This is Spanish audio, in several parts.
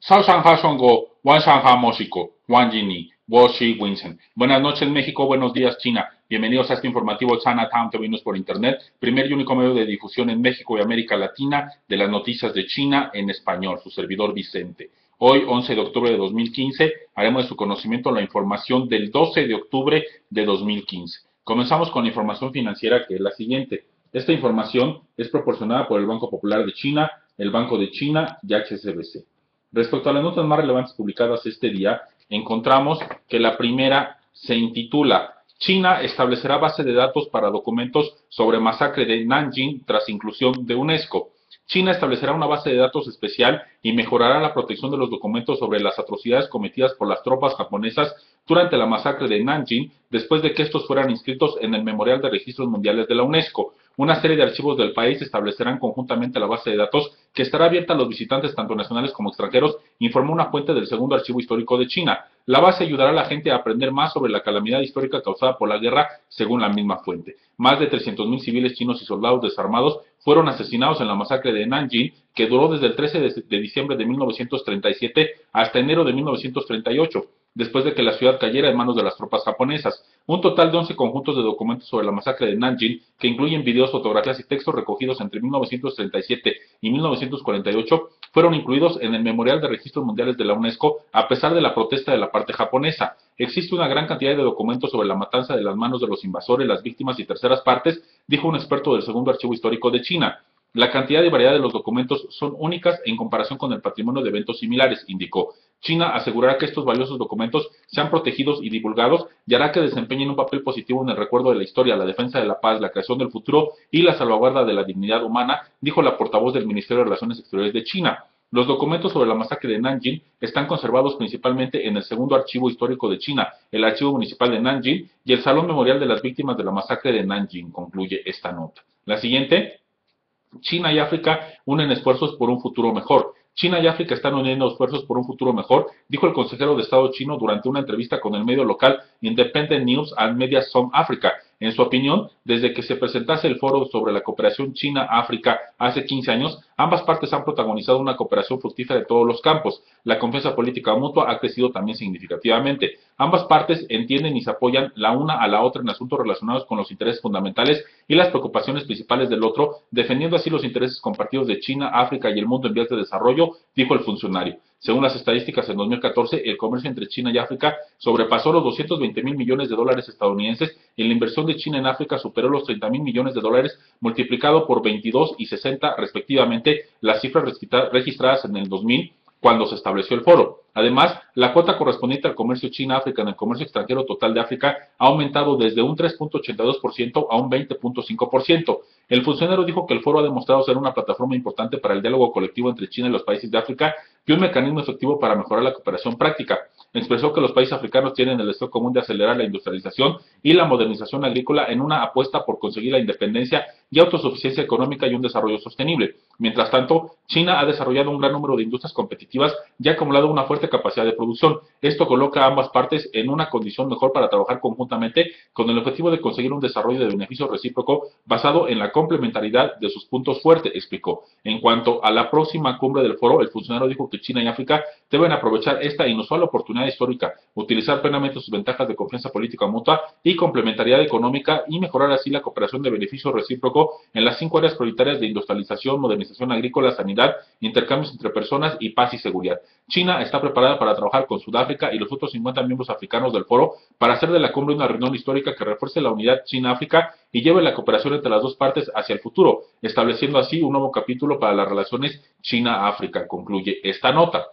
Go, México, Wanjini, Woshi Winston. Buenas noches México, buenos días China. Bienvenidos a este informativo Chinatown TV News por Internet, primer y único medio de difusión en México y América Latina de las noticias de China en español, su servidor Vicente. Hoy, 11 de octubre de 2015, haremos de su conocimiento la información del 12 de octubre de 2015. Comenzamos con la información financiera, que es la siguiente. Esta información es proporcionada por el Banco Popular de China, el Banco de China y HSBC. Respecto a las notas más relevantes publicadas este día, encontramos que la primera se intitula China establecerá base de datos para documentos sobre masacre de Nanjing tras inclusión de UNESCO. China establecerá una base de datos especial y mejorará la protección de los documentos sobre las atrocidades cometidas por las tropas japonesas durante la masacre de Nanjing, después de que estos fueran inscritos en el Memorial de Registros Mundiales de la UNESCO. Una serie de archivos del país establecerán conjuntamente la base de datos que estará abierta a los visitantes tanto nacionales como extranjeros, informó una fuente del segundo archivo histórico de China. La base ayudará a la gente a aprender más sobre la calamidad histórica causada por la guerra, según la misma fuente. Más de 300.000 civiles chinos y soldados desarmados fueron asesinados en la masacre de Nanjing, que duró desde el 13 de diciembre de 1937 hasta enero de 1938, después de que la ciudad cayera en manos de las tropas japonesas. Un total de 11 conjuntos de documentos sobre la masacre de Nanjing, que incluyen videos, fotografías y textos recogidos entre 1937 y 1948, fueron incluidos en el Memorial de Registros Mundiales de la UNESCO, a pesar de la protesta de la parte japonesa. Existe una gran cantidad de documentos sobre la matanza de las manos de los invasores, las víctimas y terceras partes, dijo un experto del segundo archivo histórico de China. La cantidad y variedad de los documentos son únicas en comparación con el patrimonio de eventos similares, indicó. China asegurará que estos valiosos documentos sean protegidos y divulgados y hará que desempeñen un papel positivo en el recuerdo de la historia, la defensa de la paz, la creación del futuro y la salvaguarda de la dignidad humana, dijo la portavoz del Ministerio de Relaciones Exteriores de China. Los documentos sobre la masacre de Nanjing están conservados principalmente en el segundo archivo histórico de China, el Archivo Municipal de Nanjing y el Salón Memorial de las Víctimas de la Masacre de Nanjing, concluye esta nota. La siguiente. China y África unen esfuerzos por un futuro mejor. China y África están uniendo esfuerzos por un futuro mejor, dijo el consejero de Estado chino durante una entrevista con el medio local Independent News and Media Zone Africa. En su opinión, desde que se presentase el foro sobre la cooperación China-África hace 15 años, ambas partes han protagonizado una cooperación fructífera en todos los campos. La confianza política mutua ha crecido también significativamente. Ambas partes entienden y se apoyan la una a la otra en asuntos relacionados con los intereses fundamentales y las preocupaciones principales del otro, defendiendo así los intereses compartidos de China, África y el mundo en vías de desarrollo, dijo el funcionario. Según las estadísticas, en 2014 el comercio entre China y África sobrepasó los 220.000 millones de dólares estadounidenses y la inversión de China en África superó los 30.000 millones de dólares, multiplicado por 22 y 60 respectivamente, las cifras registradas en el 2000 cuando se estableció el foro. Además, la cuota correspondiente al comercio China-África en el comercio extranjero total de África ha aumentado desde un 3.82% a un 20.5%. El funcionario dijo que el foro ha demostrado ser una plataforma importante para el diálogo colectivo entre China y los países de África y un mecanismo efectivo para mejorar la cooperación práctica. Expresó que los países africanos tienen el deseo común de acelerar la industrialización y la modernización agrícola en una apuesta por conseguir la independencia y autosuficiencia económica y un desarrollo sostenible. Mientras tanto, China ha desarrollado un gran número de industrias competitivas y ha acumulado una fuerte capacidad de producción. Esto coloca a ambas partes en una condición mejor para trabajar conjuntamente con el objetivo de conseguir un desarrollo de beneficio recíproco basado en la complementariedad de sus puntos fuertes, explicó. En cuanto a la próxima cumbre del foro, el funcionario dijo que China y África deben aprovechar esta inusual oportunidad histórica, utilizar plenamente sus ventajas de confianza política mutua y complementariedad económica y mejorar así la cooperación de beneficio recíproco en las 5 áreas prioritarias de industrialización, modernización agrícola, sanidad, intercambios entre personas y paz y seguridad. China está preparada para trabajar con Sudáfrica y los otros 50 miembros africanos del foro para hacer de la cumbre una reunión histórica que refuerce la unidad China-África y lleve la cooperación entre las dos partes hacia el futuro, estableciendo así un nuevo capítulo para las relaciones China-África, concluye esta nota.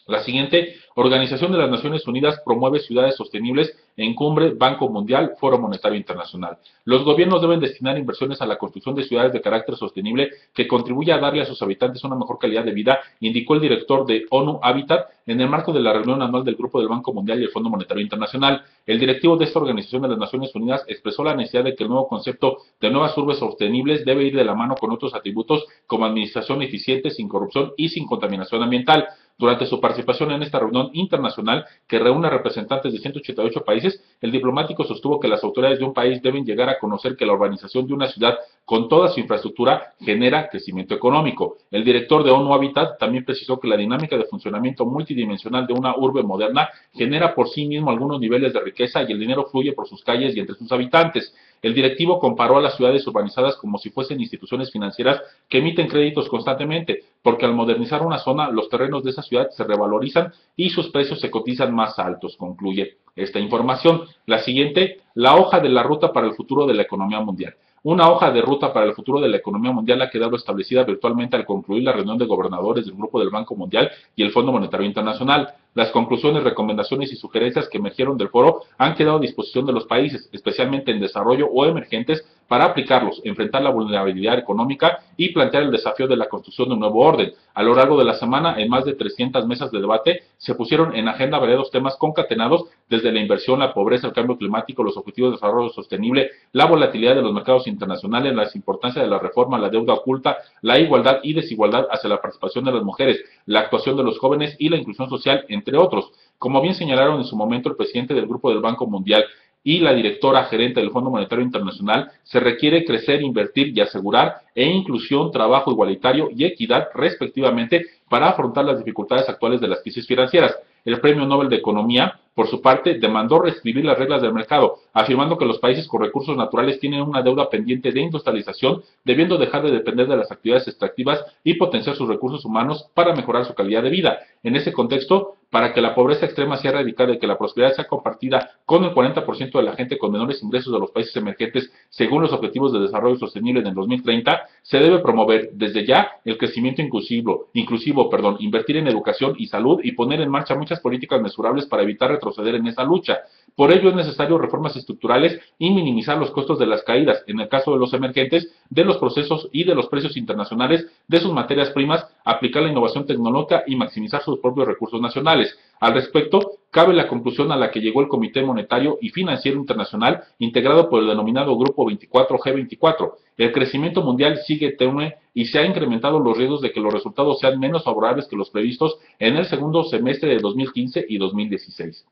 La siguiente, Organización de las Naciones Unidas promueve ciudades sostenibles en cumbre Banco Mundial, Foro Monetario Internacional. Los gobiernos deben destinar inversiones a la construcción de ciudades de carácter sostenible que contribuya a darle a sus habitantes una mejor calidad de vida, indicó el director de ONU Habitat en el marco de la reunión anual del Grupo del Banco Mundial y el Fondo Monetario Internacional. El directivo de esta Organización de las Naciones Unidas expresó la necesidad de que el nuevo concepto de nuevas urbes sostenibles debe ir de la mano con otros atributos como administración eficiente, sin corrupción y sin contaminación ambiental. Durante su participación en esta reunión internacional que reúne representantes de 188 países, el diplomático sostuvo que las autoridades de un país deben llegar a conocer que la urbanización de una ciudad con toda su infraestructura genera crecimiento económico. El director de ONU Habitat también precisó que la dinámica de funcionamiento multidimensional de una urbe moderna genera por sí mismo algunos niveles de riqueza y el dinero fluye por sus calles y entre sus habitantes. El directivo comparó a las ciudades urbanizadas como si fuesen instituciones financieras que emiten créditos constantemente, porque al modernizar una zona, los terrenos de esa ciudad se revalorizan y sus precios se cotizan más altos, concluye esta información. La siguiente, la hoja de la ruta para el futuro de la economía mundial. Una hoja de ruta para el futuro de la economía mundial ha quedado establecida virtualmente al concluir la reunión de gobernadores del Grupo del Banco Mundial y el Fondo Monetario Internacional. Las conclusiones, recomendaciones y sugerencias que emergieron del foro han quedado a disposición de los países, especialmente en desarrollo o emergentes, para aplicarlos, enfrentar la vulnerabilidad económica y plantear el desafío de la construcción de un nuevo orden. A lo largo de la semana, en más de 300 mesas de debate, se pusieron en agenda variados temas concatenados desde la inversión, la pobreza, el cambio climático, los objetivos de desarrollo sostenible, la volatilidad de los mercados internacionales, la importancia de la reforma, la deuda oculta, la igualdad y desigualdad hacia la participación de las mujeres, la actuación de los jóvenes y la inclusión social, entre otros. Como bien señalaron en su momento el presidente del Grupo del Banco Mundial y la directora gerente del Fondo Monetario Internacional, se requiere crecer, invertir y asegurar inclusión, trabajo igualitario y equidad respectivamente para afrontar las dificultades actuales de las crisis financieras. El Premio Nobel de Economía, por su parte, demandó reescribir las reglas del mercado, afirmando que los países con recursos naturales tienen una deuda pendiente de industrialización, debiendo dejar de depender de las actividades extractivas y potenciar sus recursos humanos para mejorar su calidad de vida. En ese contexto, para que la pobreza extrema sea erradicada y que la prosperidad sea compartida con el 40% de la gente con menores ingresos de los países emergentes, según los Objetivos de Desarrollo Sostenible en el 2030, se debe promover desde ya el crecimiento inclusivo, invertir en educación y salud y poner en marcha muchas políticas mesurables para evitar retroceder en esa lucha. Por ello es necesario reformas estructurales y minimizar los costos de las caídas, en el caso de los emergentes, de los procesos y de los precios internacionales de sus materias primas, aplicar la innovación tecnológica y maximizar sus propios recursos nacionales. Al respecto, cabe la conclusión a la que llegó el Comité Monetario y Financiero Internacional, integrado por el denominado Grupo 24G24. El crecimiento mundial sigue tenue y se han incrementado los riesgos de que los resultados sean menos favorables que los previstos en el segundo semestre de 2015 y 2016.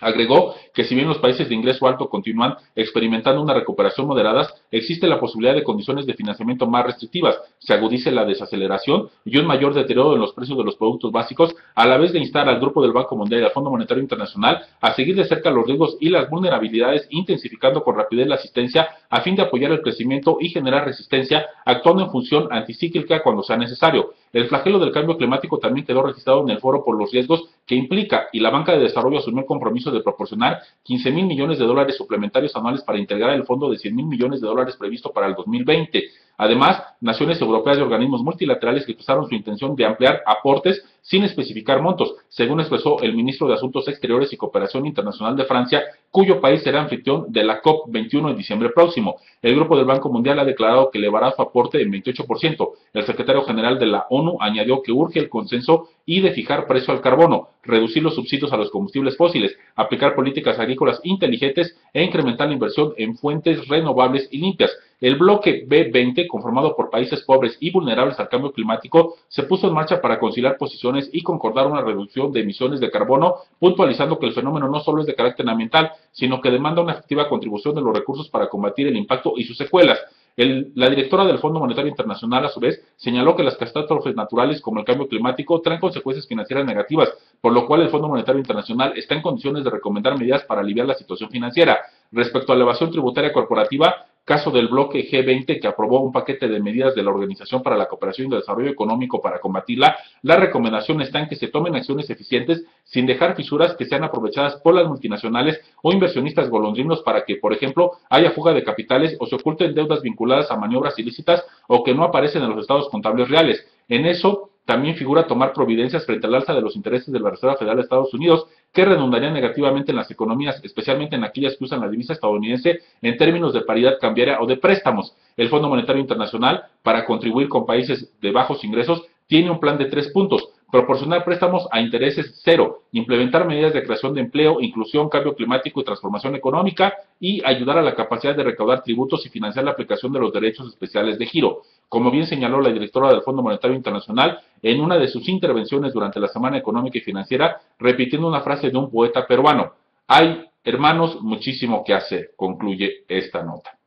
Agregó que si bien los países de ingreso alto continúan experimentando una recuperación moderada, existe la posibilidad de condiciones de financiamiento más restrictivas, se agudice la desaceleración y un mayor deterioro en los precios de los productos básicos, a la vez de instar al Grupo del Banco Mundial y al Fondo Monetario Internacional a seguir de cerca los riesgos y las vulnerabilidades, intensificando con rapidez la asistencia a fin de apoyar el crecimiento y generar resistencia, actuando en función anticíclica cuando sea necesario. El flagelo del cambio climático también quedó registrado en el foro por los riesgos que implica y la banca de desarrollo asumió el compromiso de proporcionar 15,000 millones de dólares suplementarios anuales para integrar el fondo de 100,000 millones de dólares previsto para el 2020. Además, naciones europeas y organismos multilaterales que expresaron su intención de ampliar aportes sin especificar montos, según expresó el ministro de Asuntos Exteriores y Cooperación Internacional de Francia, cuyo país será anfitrión de la COP21 en diciembre próximo. El Grupo del Banco Mundial ha declarado que elevará su aporte en 28%. El secretario general de la ONU añadió que urge el consenso y de fijar precio al carbono, reducir los subsidios a los combustibles fósiles, aplicar políticas agrícolas inteligentes e incrementar la inversión en fuentes renovables y limpias. El bloque B20, conformado por países pobres y vulnerables al cambio climático, se puso en marcha para conciliar posiciones y concordar una reducción de emisiones de carbono, puntualizando que el fenómeno no solo es de carácter ambiental, sino que demanda una efectiva contribución de los recursos para combatir el impacto y sus secuelas. La directora del Fondo Monetario Internacional, a su vez, señaló que las catástrofes naturales como el cambio climático traen consecuencias financieras negativas, por lo cual el Fondo Monetario Internacional está en condiciones de recomendar medidas para aliviar la situación financiera. Respecto a la evasión tributaria corporativa, caso del bloque G20 que aprobó un paquete de medidas de la Organización para la Cooperación y el Desarrollo Económico para combatirla, la recomendación está en que se tomen acciones eficientes sin dejar fisuras que sean aprovechadas por las multinacionales o inversionistas golondrinos para que, por ejemplo, haya fuga de capitales o se oculten deudas vinculadas a maniobras ilícitas o que no aparecen en los estados contables reales. En eso también figura tomar providencias frente al alza de los intereses de la Reserva Federal de Estados Unidos, que redundarían negativamente en las economías, especialmente en aquellas que usan la divisa estadounidense en términos de paridad cambiaria o de préstamos. El Fondo Monetario Internacional, para contribuir con países de bajos ingresos, tiene un plan de 3 puntos. Proporcionar préstamos a intereses cero, implementar medidas de creación de empleo, inclusión, cambio climático y transformación económica y ayudar a la capacidad de recaudar tributos y financiar la aplicación de los derechos especiales de giro. como bien señaló la directora del Fondo Monetario Internacional en una de sus intervenciones durante la Semana Económica y Financiera, repitiendo una frase de un poeta peruano: hay, hermanos, muchísimo que hacer, concluye esta nota.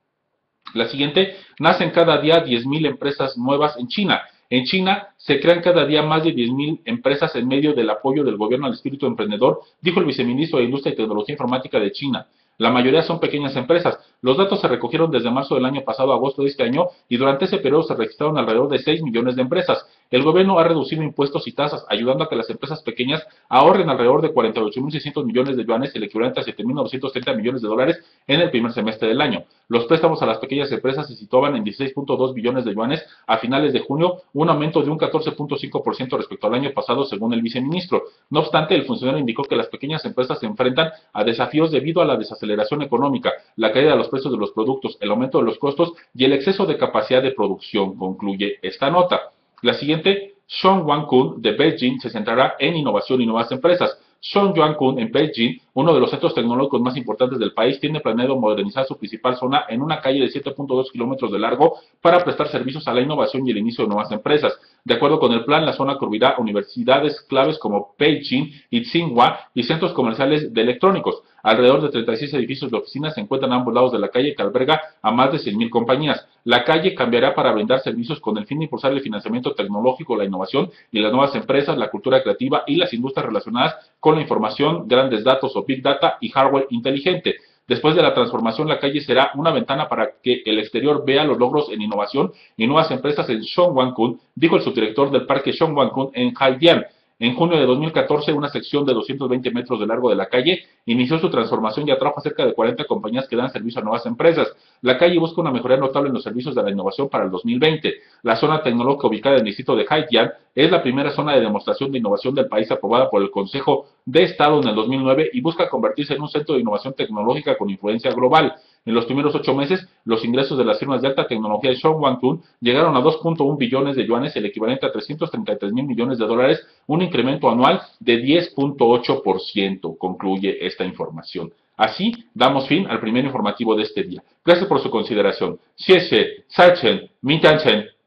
La siguiente: nacen cada día 10.000 empresas nuevas en China. En China se crean cada día más de 10.000 empresas en medio del apoyo del gobierno al espíritu emprendedor, dijo el viceministro de Industria y Tecnología Informática de China. La mayoría son pequeñas empresas. Los datos se recogieron desde marzo del año pasado a agosto de este año y durante ese periodo se registraron alrededor de 6 millones de empresas. El gobierno ha reducido impuestos y tasas, ayudando a que las empresas pequeñas ahorren alrededor de 48.600 millones de yuanes, el equivalente a 7.930 millones de dólares en el primer semestre del año. Los préstamos a las pequeñas empresas se situaban en 16.2 billones de yuanes a finales de junio, un aumento de un 14.5% respecto al año pasado, según el viceministro. No obstante, el funcionario indicó que las pequeñas empresas se enfrentan a desafíos debido a la desaceleración económica, la caída de los precios de los productos, el aumento de los costos y el exceso de capacidad de producción, concluye esta nota. La siguiente: Sean Wan-kun de Beijing se centrará en innovación y nuevas empresas. Sean Wan-kun en Beijing, uno de los centros tecnológicos más importantes del país, tiene planeado modernizar su principal zona en una calle de 7.2 kilómetros de largo para prestar servicios a la innovación y el inicio de nuevas empresas. De acuerdo con el plan, la zona cubrirá universidades claves como Beijing y Tsinghua y centros comerciales de electrónicos. Alrededor de 36 edificios de oficinas se encuentran a ambos lados de la calle, que alberga a más de 100.000 compañías. La calle cambiará para brindar servicios con el fin de impulsar el financiamiento tecnológico, la innovación y las nuevas empresas, la cultura creativa y las industrias relacionadas con la información, grandes datos o Big Data y hardware inteligente. Después de la transformación, la calle será una ventana para que el exterior vea los logros en innovación y nuevas empresas en Zhongguancun, dijo el subdirector del parque Zhongguancun en Haidian. En junio de 2014, una sección de 220 metros de largo de la calle inició su transformación y atrajo a cerca de 40 compañías que dan servicio a nuevas empresas. La calle busca una mejoría notable en los servicios de la innovación para el 2020. La zona tecnológica ubicada en el distrito de Haidian es la primera zona de demostración de innovación del país aprobada por el Consejo de Estado en el 2009 y busca convertirse en un centro de innovación tecnológica con influencia global. En los primeros 8 meses, los ingresos de las firmas de alta tecnología de Zhongguancun llegaron a 2.1 billones de yuanes, el equivalente a 333.000 millones de dólares, un incremento anual de 10.8%, concluye esta información. Así damos fin al primer informativo de este día. Gracias por su consideración. 谢谢，再见，明天见。